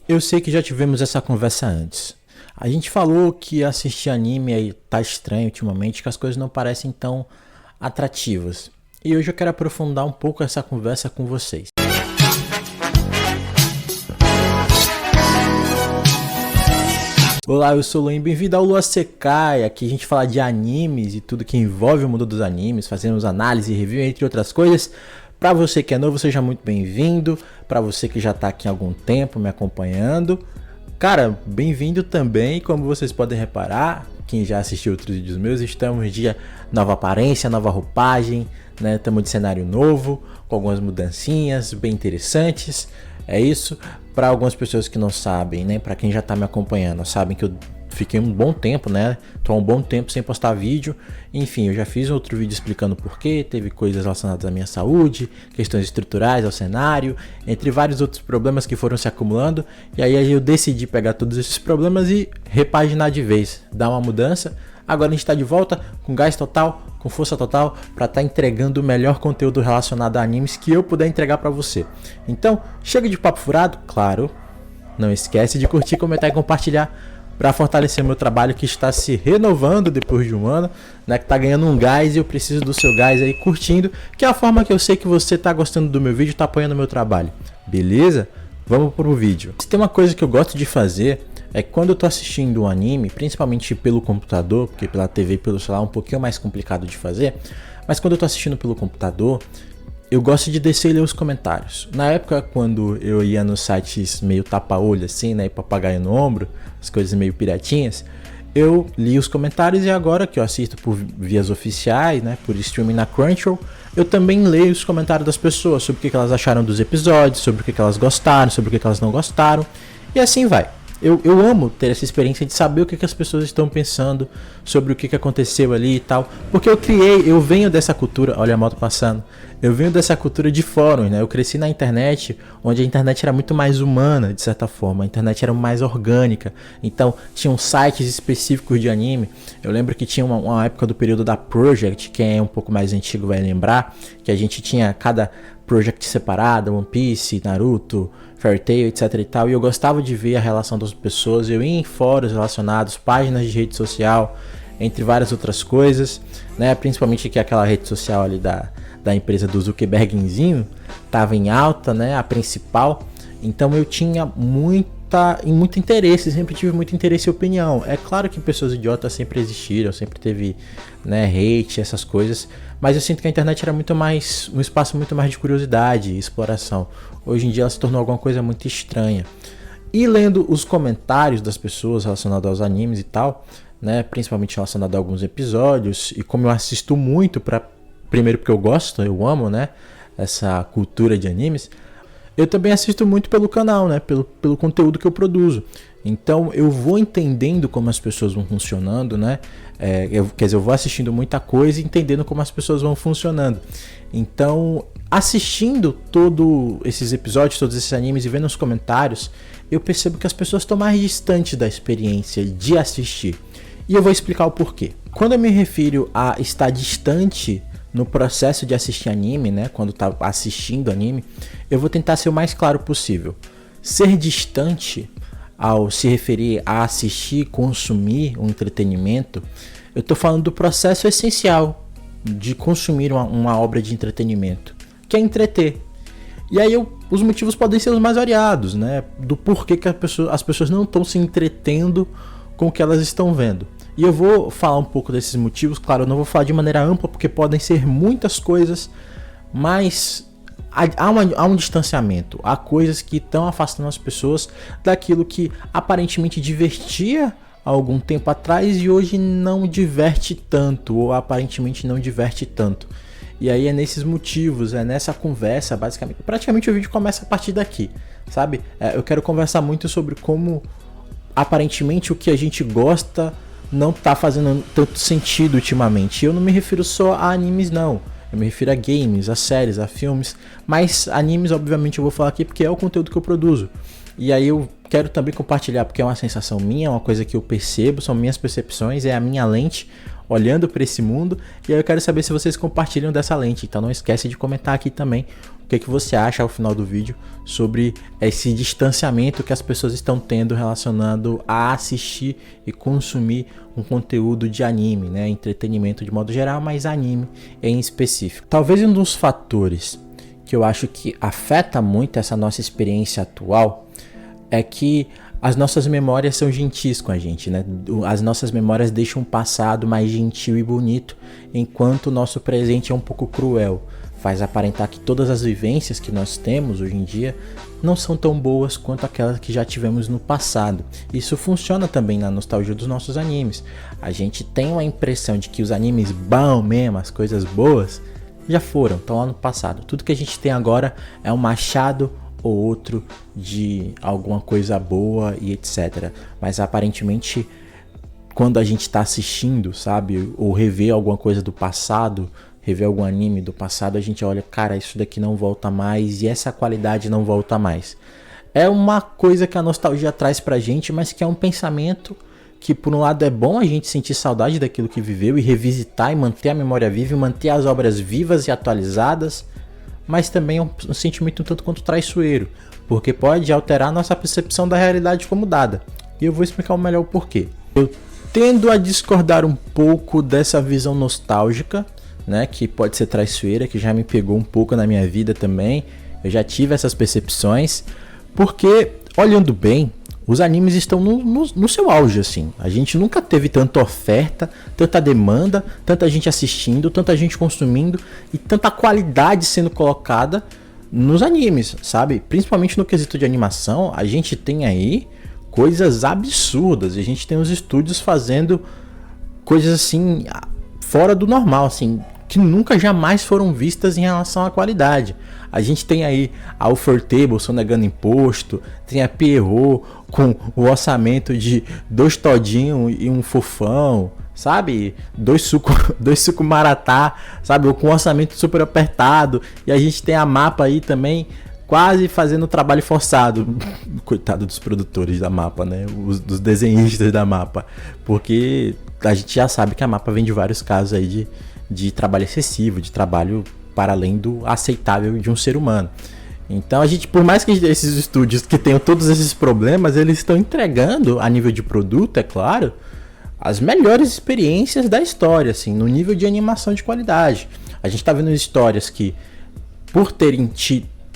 Eu sei que já tivemos essa conversa antes. A gente falou que assistir anime aí tá estranho ultimamente, que as coisas não parecem tão atrativas. E hoje eu quero aprofundar um pouco essa conversa com vocês. Olá, eu sou o Luan, bem-vindo ao Lua Sekai. Aqui a gente fala de animes e tudo que envolve o mundo dos animes, fazemos análise e review, entre outras coisas. Para você que é novo, seja muito bem-vindo. Para você que já tá aqui há algum tempo me acompanhando, cara, bem-vindo também. Como vocês podem reparar, quem já assistiu outros vídeos meus, estamos de nova aparência, nova roupagem, né? Estamos de cenário novo, com algumas mudancinhas bem interessantes. É isso. Para algumas pessoas que não sabem, né? Para quem já tá me acompanhando, sabem que eu fiquei um bom tempo, né? Tô há um bom tempo sem postar vídeo. Enfim, eu já fiz outro vídeo explicando porquê. Teve coisas relacionadas à minha saúde, questões estruturais ao cenário, entre vários outros problemas que foram se acumulando. E aí eu decidi pegar todos esses problemas e repaginar de vez, dar uma mudança. Agora a gente está de volta com gás total, com força total, para estar entregando o melhor conteúdo relacionado a animes que eu puder entregar para você. Então, chega de papo furado, claro. Não esquece de curtir, comentar e compartilhar para fortalecer meu trabalho que está se renovando depois de um ano, né, que está ganhando um gás e eu preciso do seu gás aí curtindo, que é a forma que eu sei que você está gostando do meu vídeo, está apoiando o meu trabalho. Beleza? Vamos pro vídeo. Se tem uma coisa que eu gosto de fazer é que quando eu tô assistindo um anime, principalmente pelo computador, porque pela TV e pelo celular é um pouquinho mais complicado de fazer, mas quando eu tô assistindo pelo computador, eu gosto de descer e ler os comentários. Na época, quando eu ia nos sites meio tapa-olho assim, né, papagaio no ombro, as coisas meio piratinhas, eu li os comentários e agora que eu assisto por vias oficiais, né, por streaming na Crunchyroll, eu também leio os comentários das pessoas sobre o que elas acharam dos episódios, sobre o que elas gostaram, sobre o que elas não gostaram, e assim vai. Eu amo ter essa experiência de saber o que as pessoas estão pensando sobre o que aconteceu ali e tal. Porque eu venho dessa cultura, olha a moto passando, eu venho dessa cultura de fóruns, né? Eu cresci na internet, onde a internet era muito mais humana, de certa forma. A internet era mais orgânica. Então, tinham sites específicos de anime. Eu lembro que tinha uma época do período da Project, quem é um pouco mais antigo vai lembrar, que a gente tinha cada Project separado, One Piece, Naruto, Fairy Tail, etc e tal, e eu gostava de ver a relação das pessoas. Eu ia em fóruns relacionados, páginas de rede social, entre várias outras coisas, né? Principalmente que aquela rede social ali da empresa do Zuckerbergzinho estava em alta, né? A principal. Então eu tinha muito interesse, sempre tive muito interesse e opinião. É claro que pessoas idiotas sempre existiram, sempre teve, né, hate, essas coisas, mas eu sinto que a internet era muito mais um espaço muito mais de curiosidade e exploração. Hoje em dia ela se tornou alguma coisa muito estranha. E lendo os comentários das pessoas relacionados aos animes e tal, né, principalmente relacionado a alguns episódios, e como eu assisto muito, primeiro porque eu gosto, eu amo, né, essa cultura de animes, eu também assisto muito pelo canal, né? Pelo conteúdo que eu produzo. Então eu vou entendendo como as pessoas vão funcionando, né? Eu vou assistindo muita coisa e entendendo como as pessoas vão funcionando. Então, assistindo todos esses episódios, todos esses animes e vendo os comentários, eu percebo que as pessoas estão mais distantes da experiência de assistir. E eu vou explicar o porquê. Quando eu me refiro a estar distante no processo de assistir anime, né, quando tá assistindo anime, eu vou tentar ser o mais claro possível. Ser distante ao se referir a assistir, consumir um entretenimento, eu tô falando do processo essencial de consumir uma obra de entretenimento, que é entreter. E aí os motivos podem ser os mais variados, né, do porquê que as pessoas não estão se entretendo com o que elas estão vendo. E eu vou falar um pouco desses motivos, claro, eu não vou falar de maneira ampla, porque podem ser muitas coisas, mas há um distanciamento, há coisas que estão afastando as pessoas daquilo que aparentemente divertia há algum tempo atrás e hoje não diverte tanto, ou aparentemente não diverte tanto. E aí é nesses motivos, é nessa conversa, basicamente, praticamente o vídeo começa a partir daqui, sabe? Eu quero conversar muito sobre como aparentemente o que a gente gosta não tá fazendo tanto sentido ultimamente. Eu não me refiro só a animes, não. Eu me refiro a games, a séries, a filmes. Mas animes, obviamente, eu vou falar aqui porque é o conteúdo que eu produzo. E aí eu quero também compartilhar porque é uma sensação minha, é uma coisa que eu percebo, são minhas percepções, é a minha lente, olhando para esse mundo, e aí eu quero saber se vocês compartilham dessa lente. Então não esquece de comentar aqui também o que você acha ao final do vídeo sobre esse distanciamento que as pessoas estão tendo relacionado a assistir e consumir um conteúdo de anime, né? Entretenimento de modo geral, mas anime em específico. Talvez um dos fatores que eu acho que afeta muito essa nossa experiência atual é que as nossas memórias são gentis com a gente, né? As nossas memórias deixam um passado mais gentil e bonito, enquanto o nosso presente é um pouco cruel. Faz aparentar que todas as vivências que nós temos hoje em dia não são tão boas quanto aquelas que já tivemos no passado. Isso funciona também na nostalgia dos nossos animes. A gente tem uma impressão de que os animes bons mesmo, as coisas boas, já foram, estão lá no passado. Tudo que a gente tem agora é um machado ou outro de alguma coisa boa e etc. Mas aparentemente, quando a gente está assistindo, sabe, ou rever alguma coisa do passado, rever algum anime do passado, a gente olha, cara, isso daqui não volta mais e essa qualidade não volta mais. É uma coisa que a nostalgia traz pra gente, mas que é um pensamento que por um lado é bom a gente sentir saudade daquilo que viveu e revisitar e manter a memória viva e manter as obras vivas e atualizadas, mas também é um sentimento um tanto quanto traiçoeiro, porque pode alterar a nossa percepção da realidade como dada. E eu vou explicar melhor o porquê. Eu tendo a discordar um pouco dessa visão nostálgica, né, que pode ser traiçoeira, que já me pegou um pouco na minha vida também. Eu já tive essas percepções, porque, olhando bem, os animes estão no seu auge, assim. A gente nunca teve tanta oferta, tanta demanda, tanta gente assistindo, tanta gente consumindo e tanta qualidade sendo colocada nos animes, sabe? Principalmente no quesito de animação, a gente tem aí coisas absurdas. A gente tem os estúdios fazendo coisas assim fora do normal, assim, que nunca jamais foram vistas em relação à qualidade. A gente tem aí a Ufotable sonegando imposto, tem a Pierrot com o orçamento de 2 todinhos e um fofão, sabe? 2 suco maratá, sabe? Com um orçamento super apertado. E a gente tem a Mappa aí também quase fazendo trabalho forçado. Coitado dos produtores da Mappa, né? Dos desenhistas da Mappa. Porque a gente já sabe que a Mappa vem de vários casos aí de trabalho excessivo, de trabalho para além do aceitável de um ser humano. Então a gente, por mais que esses estúdios que tenham todos esses problemas, eles estão entregando a nível de produto, é claro, as melhores experiências da história, assim, no nível de animação de qualidade. A gente está vendo histórias que, por terem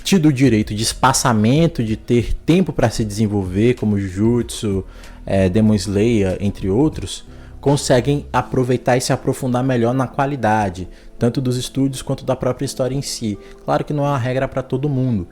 tido o direito de espaçamento, de ter tempo para se desenvolver, como Jujutsu, Demon Slayer, entre outros, conseguem aproveitar e se aprofundar melhor na qualidade, tanto dos estúdios quanto da própria história em si. Claro que não é uma regra para todo mundo,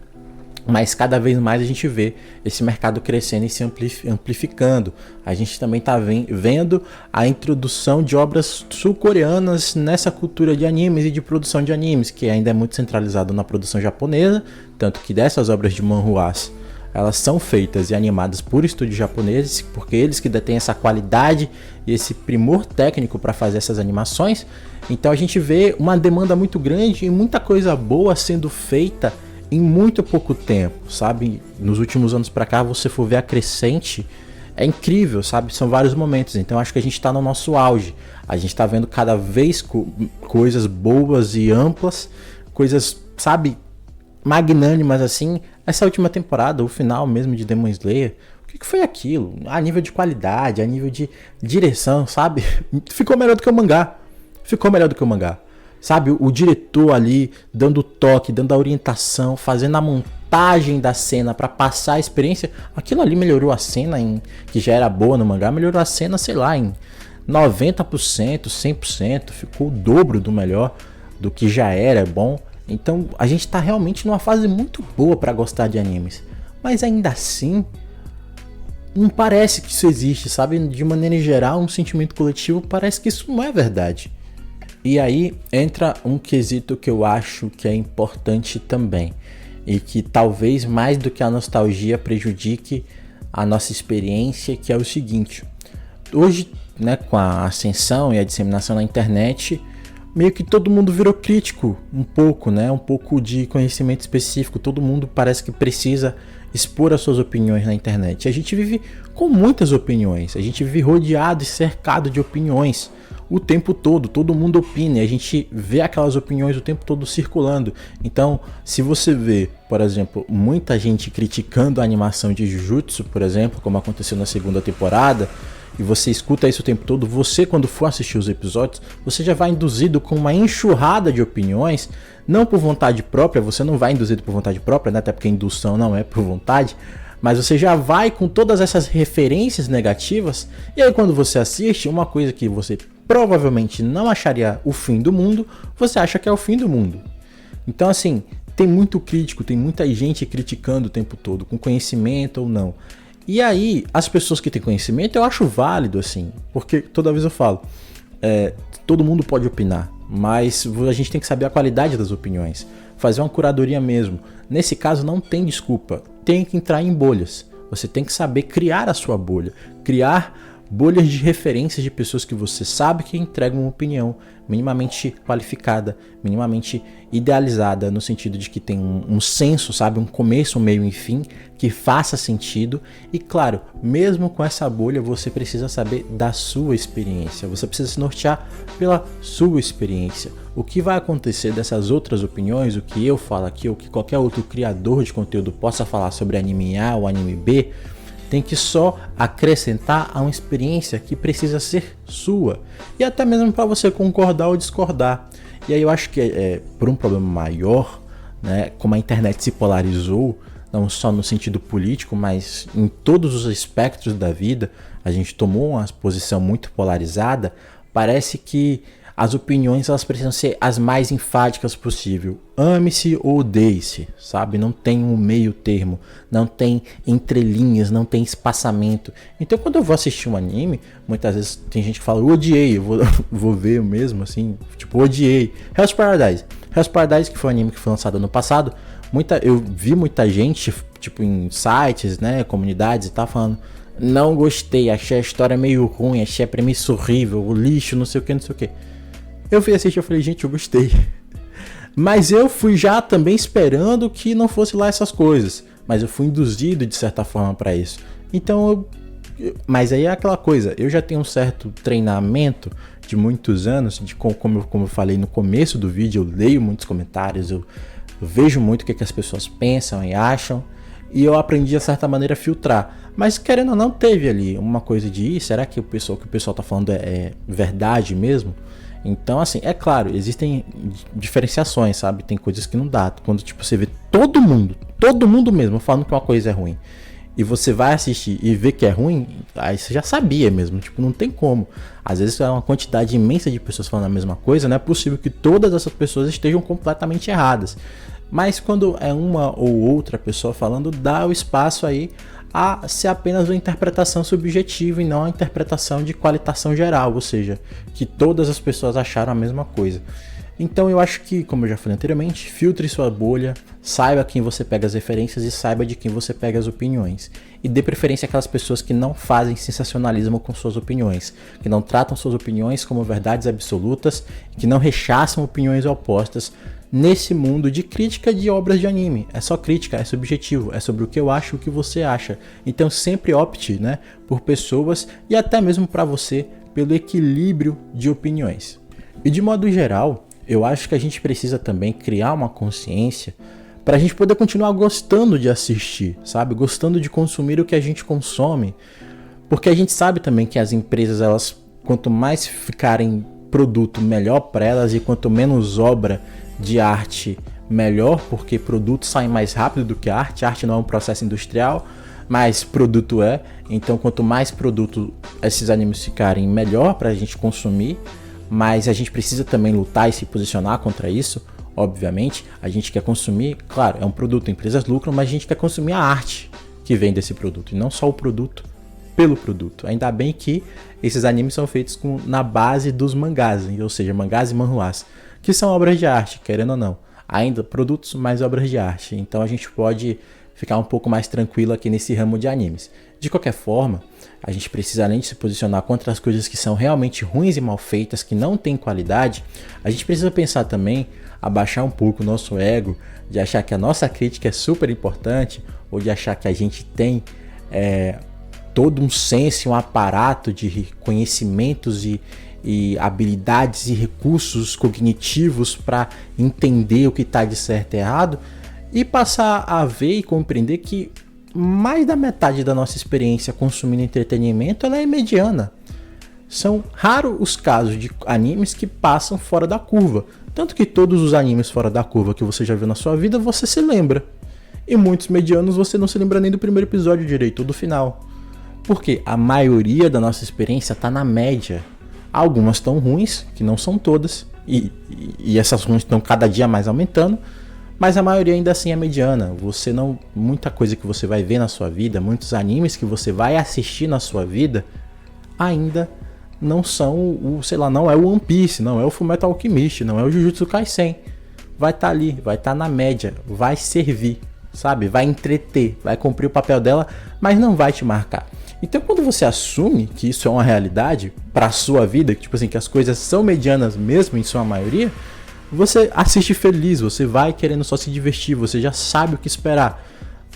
mas cada vez mais a gente vê esse mercado crescendo e se amplificando. A gente também está vendo a introdução de obras sul-coreanas nessa cultura de animes e de produção de animes, que ainda é muito centralizado na produção japonesa, tanto que dessas obras de manhwas, elas são feitas e animadas por estúdios japoneses, porque eles que detêm essa qualidade e esse primor técnico para fazer essas animações. Então a gente vê uma demanda muito grande e muita coisa boa sendo feita em muito pouco tempo, sabe? Nos últimos anos para cá, você for ver a crescente, é incrível, sabe? São vários momentos, então acho que a gente está no nosso auge. A gente está vendo cada vez coisas boas e amplas, coisas, sabe, magnânimas assim. Essa última temporada, o final mesmo de Demon Slayer, o que foi aquilo? A nível de qualidade, a nível de direção, sabe? Ficou melhor do que o mangá. Ficou melhor do que o mangá. Sabe, o diretor ali dando toque, dando a orientação, fazendo a montagem da cena para passar a experiência. Aquilo ali melhorou a cena, que já era boa no mangá, melhorou a cena, sei lá, em 90%, 100%. Ficou o dobro do melhor, do que já era bom. Então a gente tá realmente numa fase muito boa para gostar de animes. Mas ainda assim, não parece que isso existe, sabe? De maneira geral, um sentimento coletivo parece que isso não é verdade. E aí entra um quesito que eu acho que é importante também. E que talvez mais do que a nostalgia prejudique a nossa experiência, que é o seguinte. Hoje, né, com a ascensão e a disseminação na internet, meio que todo mundo virou crítico um pouco, né? Um pouco de conhecimento específico. Todo mundo parece que precisa expor as suas opiniões na internet. A gente vive com muitas opiniões, a gente vive rodeado e cercado de opiniões o tempo todo mundo opina e a gente vê aquelas opiniões o tempo todo circulando. Então, se você vê, por exemplo, muita gente criticando a animação de Jujutsu, por exemplo, como aconteceu na segunda temporada, e você escuta isso o tempo todo, você, quando for assistir os episódios, você já vai induzido com uma enxurrada de opiniões, não por vontade própria, você não vai induzido por vontade própria, né? Até porque a indução não é por vontade, mas você já vai com todas essas referências negativas, e aí quando você assiste uma coisa que você provavelmente não acharia o fim do mundo, você acha que é o fim do mundo. Então, assim, tem muito crítico, tem muita gente criticando o tempo todo, com conhecimento ou não. E aí, as pessoas que têm conhecimento, eu acho válido, assim, porque toda vez eu falo, todo mundo pode opinar, mas a gente tem que saber a qualidade das opiniões, fazer uma curadoria mesmo. Nesse caso, não tem desculpa, tem que entrar em bolhas. Você tem que saber criar a sua bolha, criar bolhas de referências de pessoas que você sabe que entregam uma opinião minimamente qualificada, minimamente idealizada, no sentido de que tem um senso, sabe, um começo, um meio e fim, que faça sentido. E claro, mesmo com essa bolha, você precisa saber da sua experiência, você precisa se nortear pela sua experiência. O que vai acontecer dessas outras opiniões, o que eu falo aqui, ou que qualquer outro criador de conteúdo possa falar sobre anime A ou anime B, tem que só acrescentar a uma experiência que precisa ser sua. E até mesmo para você concordar ou discordar. E aí eu acho que por um problema maior, né, como a internet se polarizou, não só no sentido político, mas em todos os aspectos da vida, a gente tomou uma posição muito polarizada, parece que as opiniões elas precisam ser as mais enfáticas possível. Ame-se ou odeie-se, sabe? Não tem um meio termo, não tem entrelinhas, não tem espaçamento. Então quando eu vou assistir um anime, muitas vezes tem gente que fala, eu odiei, eu vou ver mesmo assim, tipo, odiei. Hell's Paradise, que foi um anime que foi lançado ano passado, eu vi muita gente, tipo em sites, né, comunidades e tal, falando, não gostei, achei a história meio ruim, achei a premissa horrível, o lixo, não sei o que. Eu fui assistir e falei, gente, eu gostei. Mas eu fui já também esperando que não fosse lá essas coisas. Mas eu fui induzido de certa forma para isso. Então, mas aí é aquela coisa, eu já tenho um certo treinamento de muitos anos, de como eu falei no começo do vídeo, eu leio muitos comentários, eu vejo muito o que as pessoas pensam e acham. E eu aprendi de certa maneira a filtrar. Mas querendo ou não, teve ali uma coisa de, será que o que o pessoal tá falando é verdade mesmo? Então, assim, é claro, existem diferenciações, sabe? Tem coisas que não dá. Quando, tipo, você vê todo mundo mesmo falando que uma coisa é ruim, e você vai assistir e vê que é ruim, aí você já sabia mesmo, tipo, não tem como. Às vezes é uma quantidade imensa de pessoas falando a mesma coisa, não é possível que todas essas pessoas estejam completamente erradas. Mas quando é uma ou outra pessoa falando, dá o espaço aí a ser apenas uma interpretação subjetiva e não a interpretação de qualitação geral, ou seja, que todas as pessoas acharam a mesma coisa. Então eu acho que, como eu já falei anteriormente, filtre sua bolha, saiba quem você pega as referências e saiba de quem você pega as opiniões. E dê preferência àquelas pessoas que não fazem sensacionalismo com suas opiniões, que não tratam suas opiniões como verdades absolutas, que não rechaçam opiniões opostas nesse mundo de crítica de obras de anime. É só crítica, é subjetivo, é sobre o que eu acho e o que você acha. Então sempre opte, né, por pessoas e até mesmo para você, pelo equilíbrio de opiniões. E de modo geral, eu acho que a gente precisa também criar uma consciência para a gente poder continuar gostando de assistir, sabe? Gostando de consumir o que a gente consome. Porque a gente sabe também que as empresas, elas, quanto mais ficarem produto, melhor para elas, e quanto menos obra de arte, melhor, porque produtos saem mais rápido do que arte. Arte não é um processo industrial, mas produto é. Então, quanto mais produto esses animes ficarem, melhor para a gente consumir. Mas a gente precisa também lutar e se posicionar contra isso, obviamente. A gente quer consumir, claro, é um produto, empresas lucram, mas a gente quer consumir a arte que vem desse produto, e não só o produto pelo produto. Ainda bem que esses animes são feitos na base dos mangás, ou seja, mangás e manhwas, que são obras de arte, querendo ou não. Ainda produtos, mais obras de arte. Então a gente pode ficar um pouco mais tranquilo aqui nesse ramo de animes. De qualquer forma, a gente precisa, além de se posicionar contra as coisas que são realmente ruins e mal feitas, que não têm qualidade, a gente precisa pensar também, abaixar um pouco o nosso ego, de achar que a nossa crítica é super importante, ou de achar que a gente tem todo um senso, um aparato de conhecimentos e habilidades e recursos cognitivos para entender o que está de certo e errado, e passar a ver e compreender que mais da metade da nossa experiência consumindo entretenimento ela é mediana. São raros os casos de animes que passam fora da curva. Tanto que todos os animes fora da curva que você já viu na sua vida, você se lembra. E muitos medianos você não se lembra nem do primeiro episódio direito ou do final. Porque a maioria da nossa experiência está na média. Algumas tão ruins, que não são todas, e essas ruins estão cada dia mais aumentando, mas a maioria ainda assim é mediana. Muita coisa que você vai ver na sua vida, muitos animes que você vai assistir na sua vida, ainda não são não é o One Piece, não é o Fullmetal Alchemist, não é o Jujutsu Kaisen. Vai estar ali, vai estar na média, vai servir, sabe? Vai entreter, vai cumprir o papel dela, mas não vai te marcar. Então, quando você assume que isso é uma realidade para a sua vida, que tipo assim, que as coisas são medianas mesmo em sua maioria, você assiste feliz, você vai querendo só se divertir, você já sabe o que esperar.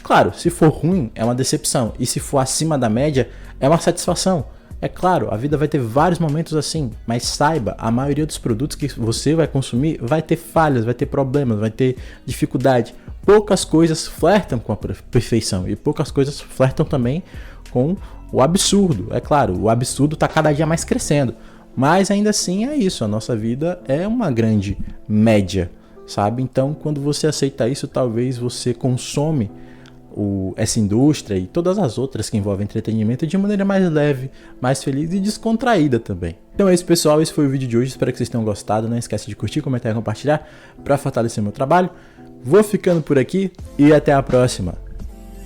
Claro, se for ruim, é uma decepção, e se for acima da média, é uma satisfação. É claro, a vida vai ter vários momentos assim, mas saiba, a maioria dos produtos que você vai consumir vai ter falhas, vai ter problemas, vai ter dificuldade. Poucas coisas flertam com a perfeição e poucas coisas flertam também com o absurdo. É claro, o absurdo está cada dia mais crescendo, mas ainda assim é isso, a nossa vida é uma grande média, sabe? Então, quando você aceita isso, talvez você consome essa indústria e todas as outras que envolvem entretenimento de maneira mais leve, mais feliz e descontraída também. Então é isso, pessoal, esse foi o vídeo de hoje, espero que vocês tenham gostado. Não esquece de curtir, comentar e compartilhar para fortalecer meu trabalho. Vou ficando por aqui e até a próxima.